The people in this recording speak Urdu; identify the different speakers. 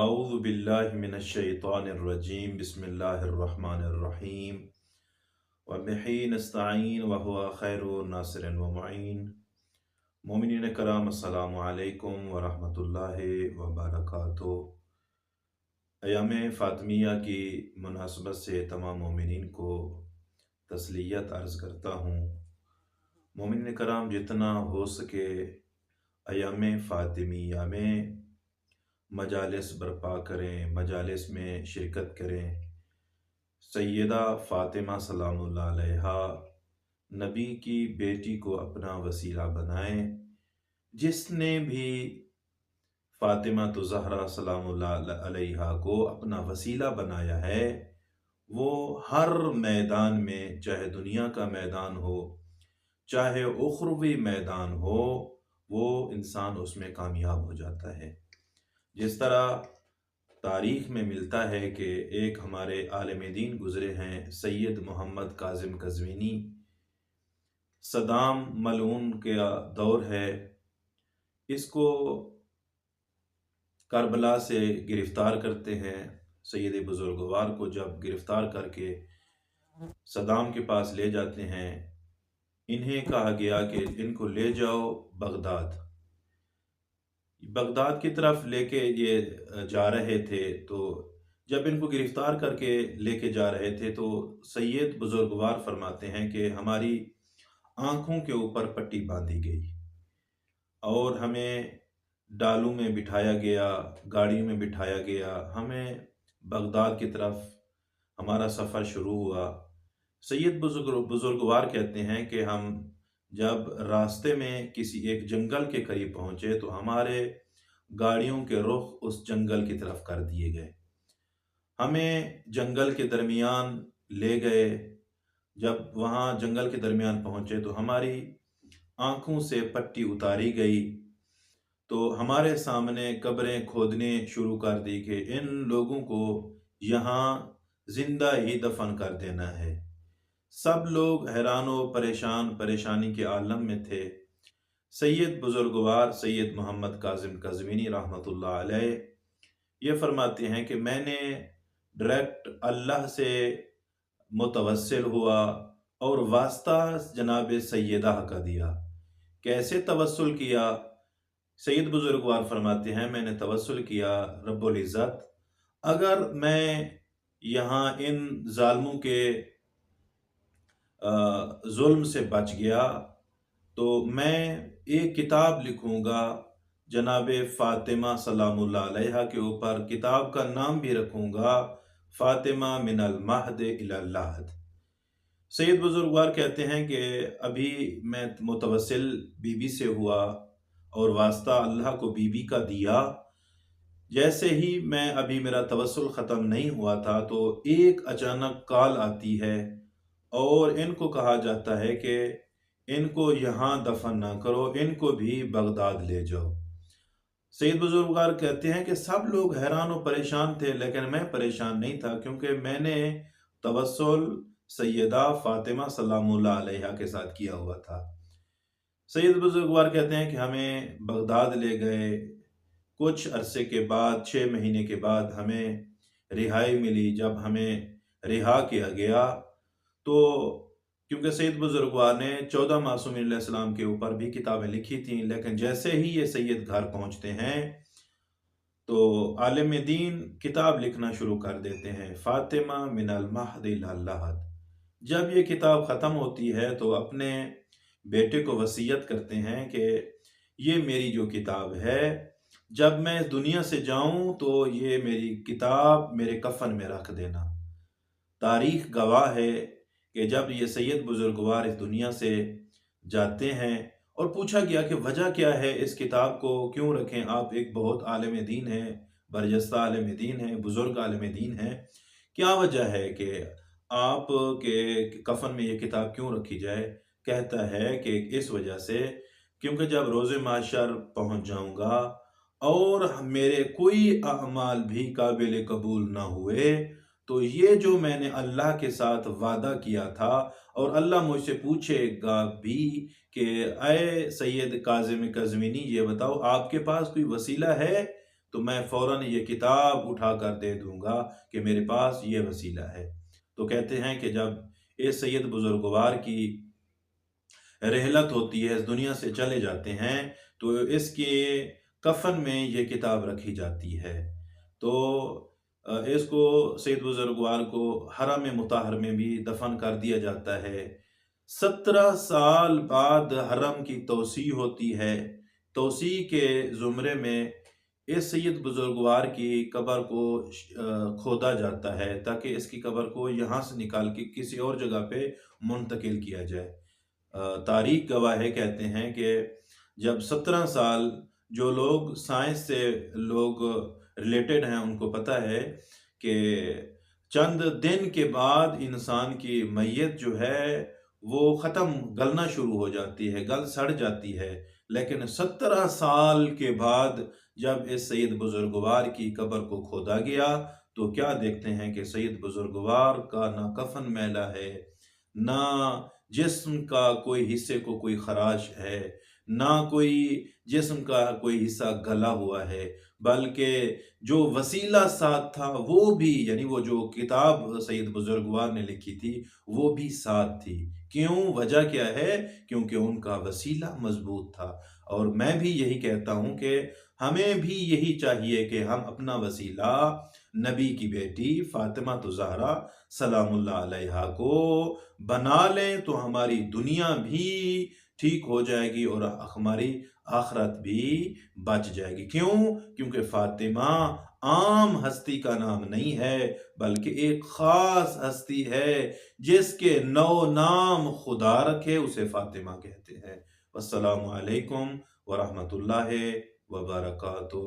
Speaker 1: اعوذ باللہ من الشیطان الرجیم بسم اللہ الرحمن الرحیم وبہ نستعین وہو خیر ناصر و معین۔ مومنین کرام، السلام علیکم ورحمۃ اللہ وبرکاتہ۔ ایام فاطمیہ کی مناسبت سے تمام مومنین کو تسلیت عرض کرتا ہوں۔ مومنین کرام، جتنا ہو سکے ایام فاطمیہ میں مجالس برپا کریں، مجالس میں شرکت کریں۔ سیدہ فاطمہ سلام اللہ علیہا نبی کی بیٹی کو اپنا وسیلہ بنائیں۔ جس نے بھی فاطمہ زہرا سلام اللہ علیہا کو اپنا وسیلہ بنایا ہے، وہ ہر میدان میں، چاہے دنیا کا میدان ہو چاہے اخروی میدان ہو، وہ انسان اس میں کامیاب ہو جاتا ہے۔ جس طرح تاریخ میں ملتا ہے کہ ایک ہمارے عالم دین گزرے ہیں، سید محمد کاظم قزوینی۔ صدام ملعون کا دور ہے، اس کو کربلا سے گرفتار کرتے ہیں۔ سید بزرگوار کو جب گرفتار کر کے صدام کے پاس لے جاتے ہیں، انہیں کہا گیا کہ ان کو لے جاؤ بغداد کی طرف لے کے یہ جا رہے تھے۔ تو جب ان کو گرفتار کر کے لے کے جا رہے تھے تو سید بزرگوار فرماتے ہیں کہ ہماری آنکھوں کے اوپر پٹی باندھی گئی اور ہمیں ڈالوں میں بٹھایا گیا، گاڑی میں بٹھایا گیا، ہمیں بغداد کی طرف ہمارا سفر شروع ہوا۔ سید بزرگوار کہتے ہیں کہ ہم جب راستے میں کسی ایک جنگل کے قریب پہنچے تو ہمارے گاڑیوں کے رخ اس جنگل کی طرف کر دیے گئے، ہمیں جنگل کے درمیان لے گئے۔ جب وہاں جنگل کے درمیان پہنچے تو ہماری آنکھوں سے پٹی اتاری گئی، تو ہمارے سامنے قبریں کھودنے شروع کر دی کہ ان لوگوں کو یہاں زندہ ہی دفن کر دینا ہے۔ سب لوگ حیران و پریشانی کے عالم میں تھے۔ سید بزرگوار سید محمد کاظم قزوینی رحمۃ اللہ علیہ یہ فرماتے ہیں کہ میں نے ڈائریکٹ اللہ سے متوسل ہوا اور واسطہ جناب سیدہ کا دیا۔ کیسے توسل کیا؟ سید بزرگوار فرماتے ہیں میں نے توسل کیا، رب العزت اگر میں یہاں ان ظالموں کے ظلم سے بچ گیا تو میں ایک کتاب لکھوں گا جناب فاطمہ سلام اللہ علیہا کے اوپر، کتاب کا نام بھی رکھوں گا فاطمہ من المہد الی اللحد۔ سید بزرگوار کہتے ہیں کہ ابھی میں متوسل بی بی سے ہوا اور واسطہ اللہ کو بی بی کا دیا۔ جیسے ہی میں ابھی میرا توسل ختم نہیں ہوا تھا تو ایک اچانک کال آتی ہے اور ان کو کہا جاتا ہے کہ ان کو یہاں دفن نہ کرو، ان کو بھی بغداد لے جاؤ۔ سید بزرگوار کہتے ہیں کہ سب لوگ حیران و پریشان تھے، لیکن میں پریشان نہیں تھا کیونکہ میں نے توسل سیدہ فاطمہ سلام اللہ علیہا کے ساتھ کیا ہوا تھا۔ سید بزرگوار کہتے ہیں کہ ہمیں بغداد لے گئے۔ کچھ عرصے کے بعد، 6 مہینے کے بعد ہمیں رہائی ملی۔ جب ہمیں رہا کیا گیا تو کیونکہ سید بزرگوار نے 14 معصومین علیہ السلام کے اوپر بھی کتابیں لکھی تھیں، لیکن جیسے ہی یہ سید گھر پہنچتے ہیں تو عالم دین کتاب لکھنا شروع کر دیتے ہیں، فاطمہ من المہد الی اللحد۔ جب یہ کتاب ختم ہوتی ہے تو اپنے بیٹے کو وصیت کرتے ہیں کہ یہ میری جو کتاب ہے، جب میں اس دنیا سے جاؤں تو یہ میری کتاب میرے کفن میں رکھ دینا۔ تاریخ گواہ ہے کہ جب یہ سید بزرگوار اس دنیا سے جاتے ہیں اور پوچھا گیا کہ وجہ کیا ہے اس کتاب کو کیوں رکھیں، آپ ایک بہت عالم دین ہیں، برجستہ عالم دین ہیں، بزرگ عالم دین ہیں، کیا وجہ ہے کہ آپ کے کفن میں یہ کتاب کیوں رکھی جائے؟ کہتا ہے کہ اس وجہ سے کیونکہ جب روز محشر پہنچ جاؤں گا اور میرے کوئی اعمال بھی قابل قبول نہ ہوئے تو یہ جو میں نے اللہ کے ساتھ وعدہ کیا تھا، اور اللہ مجھ سے پوچھے گا بھی کہ اے سید کاظم قزوینی یہ بتاؤ آپ کے پاس کوئی وسیلہ ہے تو میں فوراً یہ کتاب اٹھا کر دے دوں گا کہ میرے پاس یہ وسیلہ ہے۔ تو کہتے ہیں کہ جب اس سید بزرگوار کی رحلت ہوتی ہے، اس دنیا سے چلے جاتے ہیں، تو اس کے کفن میں یہ کتاب رکھی جاتی ہے۔ تو اس کو سید بزرگوار کو حرم مطہر میں بھی دفن کر دیا جاتا ہے۔ 17 سال بعد حرم کی توسیع ہوتی ہے۔ توسیع کے زمرے میں اس سید بزرگوار کی قبر کو کھودا جاتا ہے تاکہ اس کی قبر کو یہاں سے نکال کے کسی اور جگہ پہ منتقل کیا جائے۔ تاریخ گواہ ہے، کہتے ہیں کہ جب 17 سال، جو لوگ سائنس سے لوگ ریلیٹڈ ہیں ان کو پتہ ہے کہ چند دن کے بعد انسان کی میت جو ہے وہ ختم گلنا شروع ہو جاتی ہے، گل سڑ جاتی ہے، لیکن 17 سال کے بعد جب اس سید بزرگوار کی قبر کو کھودا گیا تو کیا دیکھتے ہیں کہ سید بزرگوار کا نہ کفن میلا ہے، نہ جسم کا کوئی حصے کو کوئی خراش ہے، نہ کوئی جسم کا کوئی حصہ گلا ہوا ہے، بلکہ جو وسیلہ ساتھ تھا وہ بھی، یعنی وہ جو کتاب سید بزرگوار نے لکھی تھی وہ بھی ساتھ تھی۔ کیوں؟ وجہ کیا ہے؟ کیونکہ ان کا وسیلہ مضبوط تھا۔ اور میں بھی یہی کہتا ہوں کہ ہمیں بھی یہی چاہیے کہ ہم اپنا وسیلہ نبی کی بیٹی فاطمہ الزہرا سلام اللہ علیہا کو بنا لیں تو ہماری دنیا بھی ٹھیک ہو جائے گی اور ہماری آخرت بھی بچ جائے گی۔ کیوں؟ کیونکہ فاطمہ عام ہستی کا نام نہیں ہے بلکہ ایک خاص ہستی ہے جس کے 9 نام خدا رکھے اسے فاطمہ کہتے ہیں۔ والسلام علیکم ورحمۃ اللہ وبرکاتہ۔